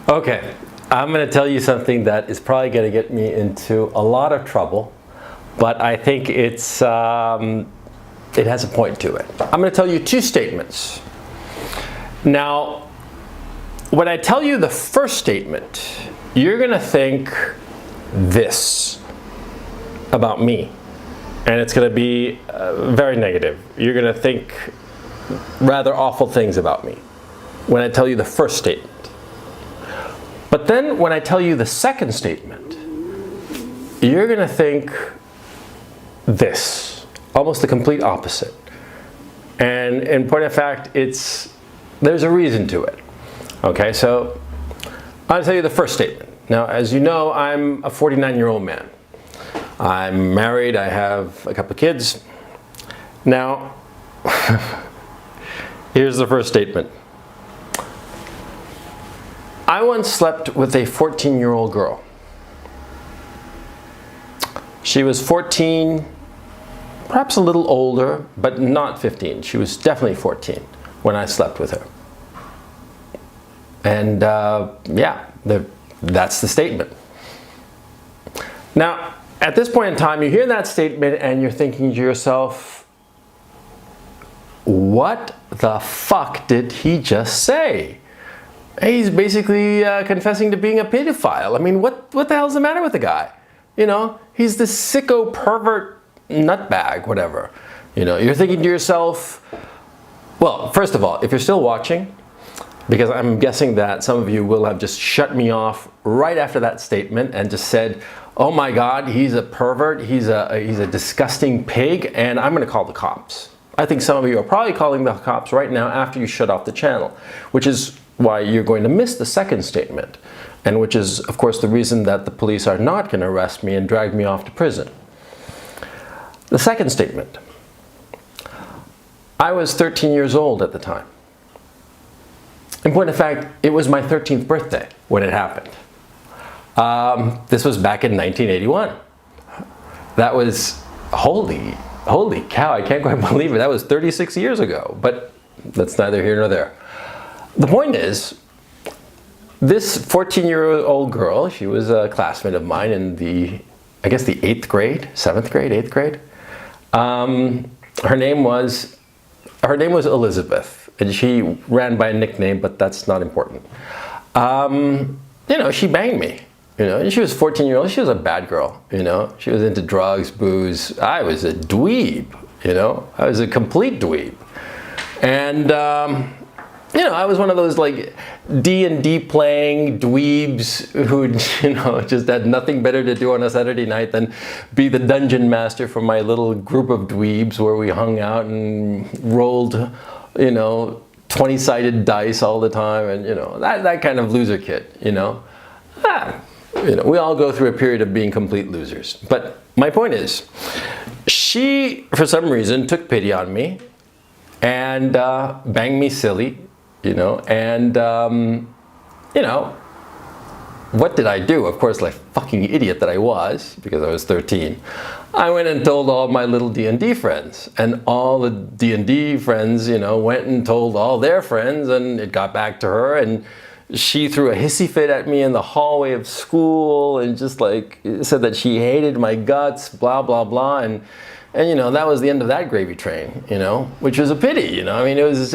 Okay, I'm going to tell you something that is probably going to get me into a lot of trouble, but I think it has a point to it. I'm going to tell you two statements. Now, when I tell you the first statement, you're going to think this about me, and it's going to be very negative. You're going to think rather awful things about me when I tell you the first statement. But then when I tell you the second statement, you're going to think this, almost the complete opposite. And in point of fact, there's a reason to it. Okay, so I'll tell you the first statement. Now, as you know, I'm a 49-year-old man. I'm married, I have a couple of kids. Now, here's the first statement. I once slept with a 14-year-old girl. She was 14, perhaps a little older, but not 15. She was definitely 14 when I slept with her. And yeah, that's the statement. Now, at this point in time, you hear that statement and you're thinking to yourself, what the fuck did he just say? He's basically confessing to being a pedophile. I mean, what the hell's the matter with the guy? You know, he's this sicko pervert nutbag, whatever. You know, you're thinking to yourself, well, first of all, if you're still watching, because I'm guessing that some of you will have just shut me off right after that statement and just said, oh my God, he's a pervert, he's a disgusting pig, and I'm gonna call the cops. I think some of you are probably calling the cops right now after you shut off the channel, which is why you're going to miss the second statement, and which is, of course, the reason that the police are not going to arrest me and drag me off to prison. The second statement. I was 13 years old at the time. In point of fact, it was my 13th birthday when it happened. This was back in 1981. That was, holy cow, I can't quite believe it. That was 36 years ago, but that's neither here nor there. The point is, this 14-year-old girl, she was a classmate of mine in I guess the 8th grade, 7th grade, 8th grade. Her name was Elizabeth, and she ran by a nickname, but that's not important. You know, she banged me. You know, and she was 14-year-old. She was a bad girl. You know, she was into drugs, booze. I was a dweeb. You know, I was a complete dweeb, and you know, I was one of those like D&D playing dweebs who, you know, just had nothing better to do on a Saturday night than be the dungeon master for my little group of dweebs where we hung out and rolled, you know, 20-sided dice all the time, and you know, that kind of loser kid, you know. You know, we all go through a period of being complete losers. But my point is, she, for some reason, took pity on me and banged me silly. You know, and, you know, what did I do? Of course, like fucking idiot that I was, because I was 13, I went and told all my little D&D friends, and all the D&D friends, you know, went and told all their friends, and it got back to her, and she threw a hissy fit at me in the hallway of school, and just like said that she hated my guts, blah, blah, blah, and you know, that was the end of that gravy train, you know, which was a pity, you know, I mean, it was,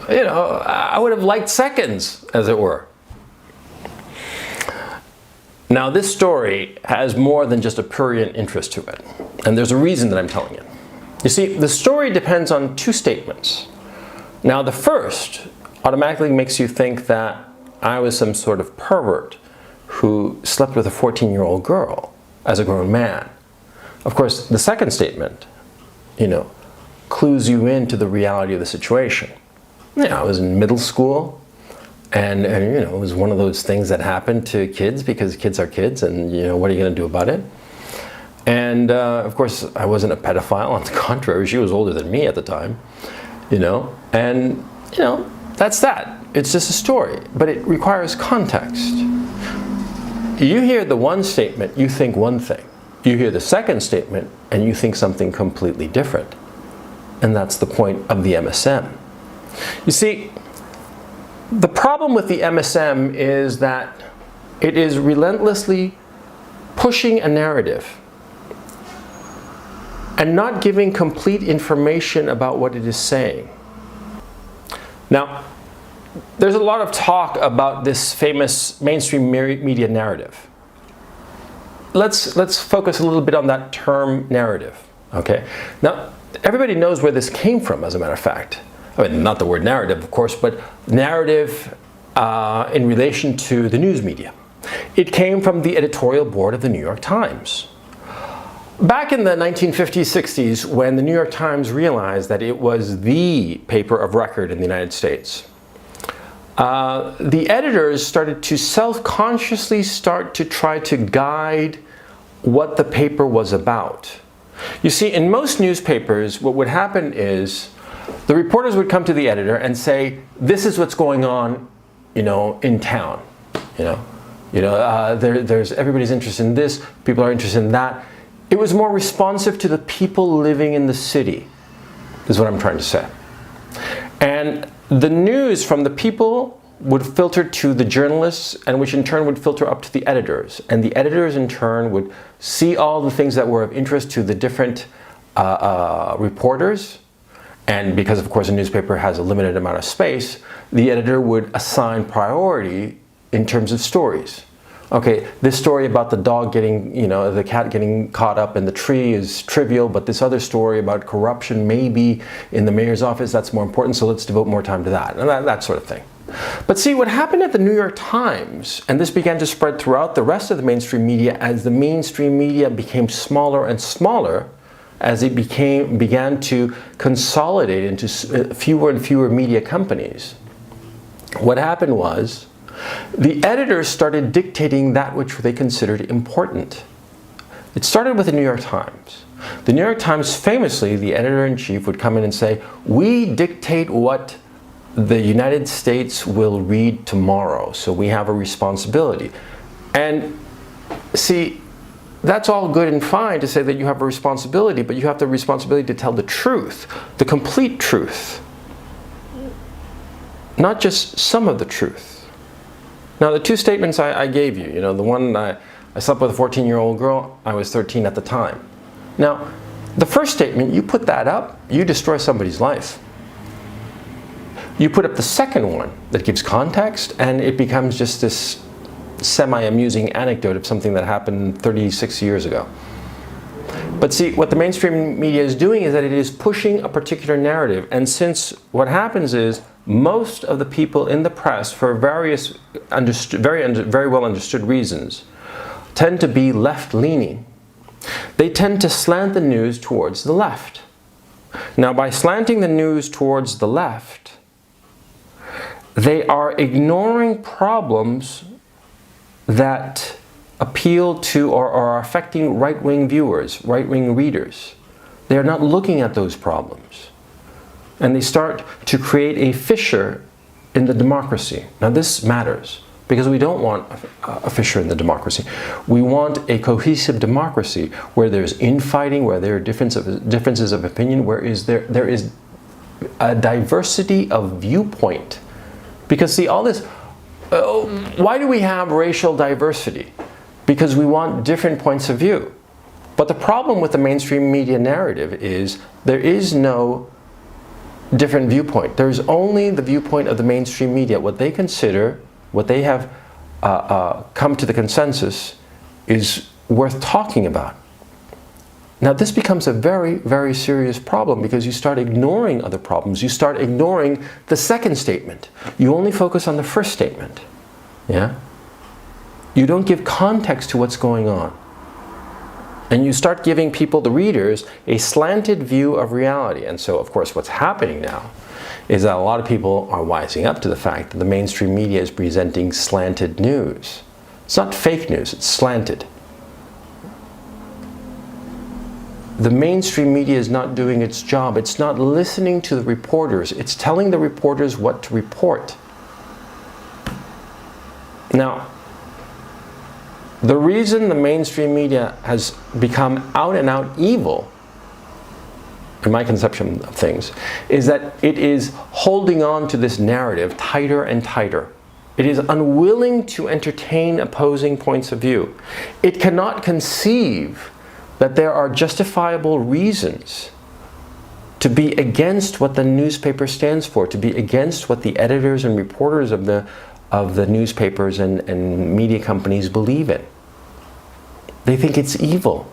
you know, I would have liked seconds, as it were. Now, this story has more than just a prurient interest to it, and there's a reason that I'm telling it. You see, the story depends on two statements. Now, the first automatically makes you think that I was some sort of pervert who slept with a 14-year-old girl as a grown man. Of course, the second statement, you know, clues you into the reality of the situation. You know, I was in middle school, and you know, it was one of those things that happened to kids because kids are kids, and you know, what are you going to do about it? And of course, I wasn't a pedophile. On the contrary, she was older than me at the time. You know, and you know, that's that. It's just a story, but it requires context. You hear the one statement, you think one thing. You hear the second statement, and you think something completely different. And that's the point of the MSM. You see, the problem with the MSM is that it is relentlessly pushing a narrative and not giving complete information about what it is saying. Now, there's a lot of talk about this famous mainstream media narrative. Let's focus a little bit on that term narrative, okay? Now, everybody knows where this came from, as a matter of fact. I mean, not the word narrative, of course, but narrative in relation to the news media. It came from the editorial board of the New York Times. Back in the 1950s, 60s, when the New York Times realized that it was the paper of record in the United States, the editors started to self-consciously start to try to guide what the paper was about. You see, in most newspapers, what would happen is the reporters would come to the editor and say, this is what's going on, in town. There's everybody's interested in this, people are interested in that. It was more responsive to the people living in the city, is what I'm trying to say. And the news from the people would filter to the journalists, and which in turn would filter up to the editors. And the editors in turn would see all the things that were of interest to the different reporters. And because, of course, a newspaper has a limited amount of space, the editor would assign priority in terms of stories. Okay, this story about the dog getting, the cat getting caught up in the tree is trivial, but this other story about corruption maybe in the mayor's office, that's more important, so let's devote more time to that, and that sort of thing. But see, what happened at the New York Times, and this began to spread throughout the rest of the mainstream media as the mainstream media became smaller and smaller, as it began to consolidate into fewer and fewer media companies. What happened was, the editors started dictating that which they considered important. It started with the New York Times. The New York Times, famously, the editor-in-chief would come in and say, we dictate what the United States will read tomorrow, so we have a responsibility. And see, that's all good and fine to say that you have a responsibility, but you have the responsibility to tell the truth, the complete truth, not just some of the truth. Now, the two statements I gave you, the one I slept with a 14-year-old girl, I was 13 at the time. Now, the first statement, you put that up, you destroy somebody's life. You put up the second one that gives context, and it becomes just this semi-amusing anecdote of something that happened 36 years ago. But see, what the mainstream media is doing is that it is pushing a particular narrative, and since what happens is most of the people in the press, for various very well understood reasons, tend to be left-leaning. They tend to slant the news towards the left. Now, by slanting the news towards the left, they are ignoring problems that appeal to or are affecting right-wing viewers, right-wing readers. They are not looking at those problems. And they start to create a fissure in the democracy. Now, this matters because we don't want a fissure in the democracy. We want a cohesive democracy where there's infighting, where there are differences of opinion, where there is a diversity of viewpoint. Because see, all this, why do we have racial diversity? Because we want different points of view. But the problem with the mainstream media narrative is there is no different viewpoint. There's only the viewpoint of the mainstream media. What they consider, what they have come to the consensus is worth talking about. Now, this becomes a very, very serious problem because you start ignoring other problems. You start ignoring the second statement. You only focus on the first statement. Yeah? You don't give context to what's going on. And you start giving people, the readers, a slanted view of reality. And so, of course, what's happening now is that a lot of people are wising up to the fact that the mainstream media is presenting slanted news. It's not fake news, it's slanted. The mainstream media is not doing its job. It's not listening to the reporters. It's telling the reporters what to report. Now, the reason the mainstream media has become out and out evil in my conception of things, is that it is holding on to this narrative tighter and tighter. It is unwilling to entertain opposing points of view. It cannot conceive that there are justifiable reasons to be against what the newspaper stands for, to be against what the editors and reporters of the newspapers and media companies believe in. They think it's evil,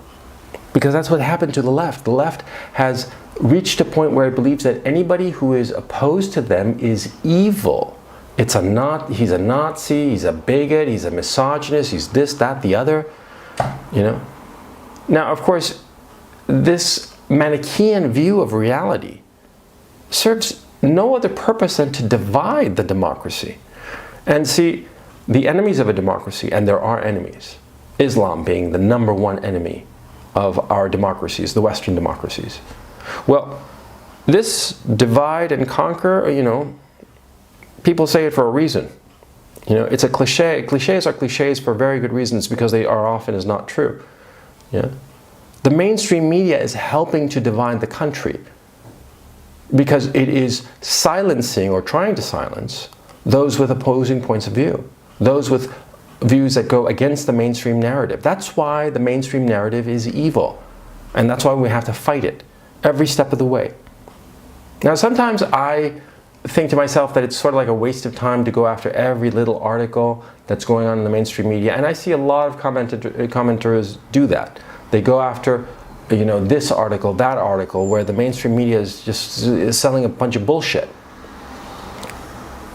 because that's what happened to the left. The left has reached a point where it believes that anybody who is opposed to them is evil. He's a Nazi, he's a bigot, he's a misogynist, he's this, that, the other, you know. Now, of course, this Manichaean view of reality serves no other purpose than to divide the democracy. And see, the enemies of a democracy, and there are enemies, Islam being the #1 enemy of our democracies, the Western democracies. Well, this divide and conquer, you know, people say it for a reason. You know, it's a cliche. Cliches are cliches for very good reasons, because they are often is not true. Yeah? The mainstream media is helping to divide the country because it is silencing or trying to silence those with opposing points of view, those with views that go against the mainstream narrative. That's why the mainstream narrative is evil, and that's why we have to fight it every step of the way. Now, sometimes I think to myself that it's sort of like a waste of time to go after every little article that's going on in the mainstream media, and I see a lot of commenters do that. They go after, you know, this article, that article, where the mainstream media is selling a bunch of bullshit.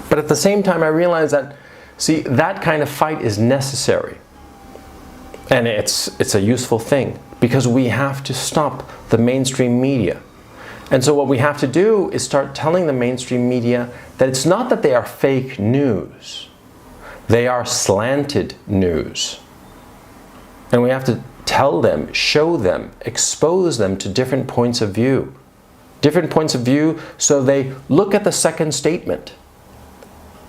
But at the same time, I realize that, see, that kind of fight is necessary, and it's a useful thing, because we have to stop the mainstream media. And so what we have to do is start telling the mainstream media that it's not that they are fake news. They are slanted news. And we have to tell them, show them, expose them to different points of view. Different points of view, so they look at the second statement.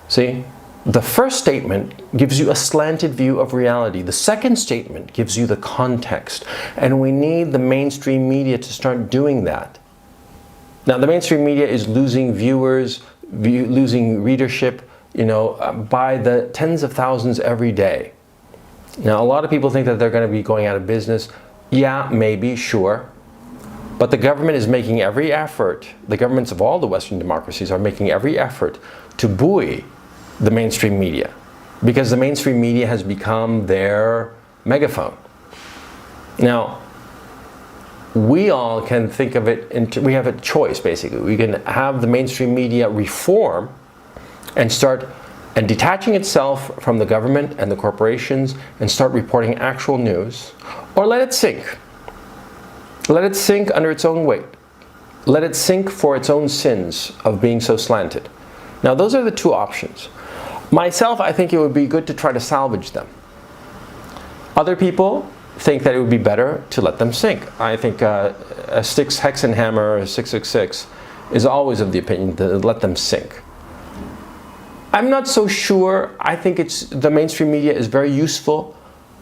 See? The first statement gives you a slanted view of reality. The second statement gives you the context. And we need the mainstream media to start doing that. Now, the mainstream media is losing viewers, losing readership, you know, by the tens of thousands every day. Now, a lot of people think that they're going to be going out of business. Yeah, maybe, sure. But the government is making every effort, the governments of all the Western democracies are making every effort to buoy the mainstream media, because the mainstream media has become their megaphone. Now, we all can think of it, we have a choice basically. We can have the mainstream media reform and start detaching itself from the government and the corporations and start reporting actual news, or let it sink. Let it sink under its own weight. Let it sink for its own sins of being so slanted. Now, those are the two options. Myself, I think it would be good to try to salvage them. Other people think that it would be better to let them sink. I think a Styx Hexenhammer or 666 is always of the opinion to let them sink. I'm not so sure. I think the mainstream media is very useful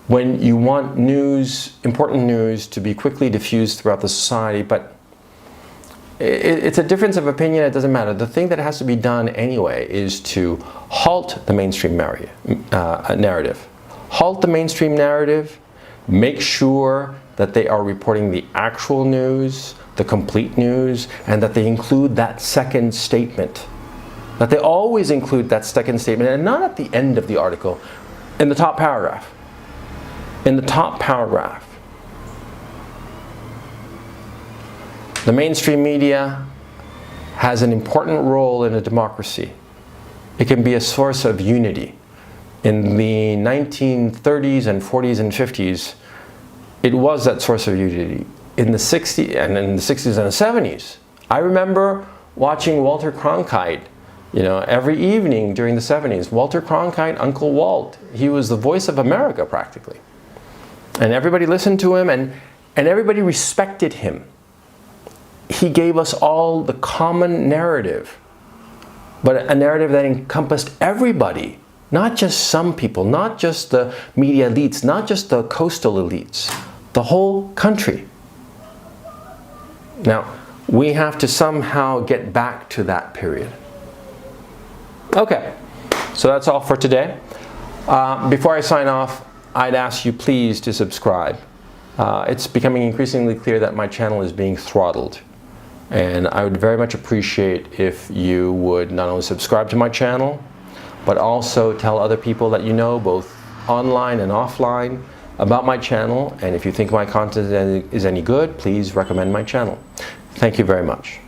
when you want news, important news, to be quickly diffused throughout the society, but it's a difference of opinion. It doesn't matter. The thing that has to be done anyway is to halt the mainstream narrative. Halt the mainstream narrative. Make sure that they are reporting the actual news, the complete news, and that they include that second statement. That they always include that second statement, and not at the end of the article, in the top paragraph. In the top paragraph. The mainstream media has an important role in a democracy. It can be a source of unity. In the 1930s and 40s and 50s, it was that source of unity. In the 60s and in the 60s and the 70s, I remember watching Walter Cronkite, you know, every evening during the 70s. Walter Cronkite, Uncle Walt, he was the voice of America practically. And everybody listened to him, and everybody respected him. He gave us all the common narrative, but a narrative that encompassed everybody, not just some people, not just the media elites, not just the coastal elites, the whole country. Now, we have to somehow get back to that period. Okay, so that's all for today. Before I sign off, I'd ask you please to subscribe. It's becoming increasingly clear that my channel is being throttled, and I would very much appreciate if you would not only subscribe to my channel, but also tell other people that you know, both online and offline, about my channel. And if you think my content is any good, please recommend my channel. Thank you very much.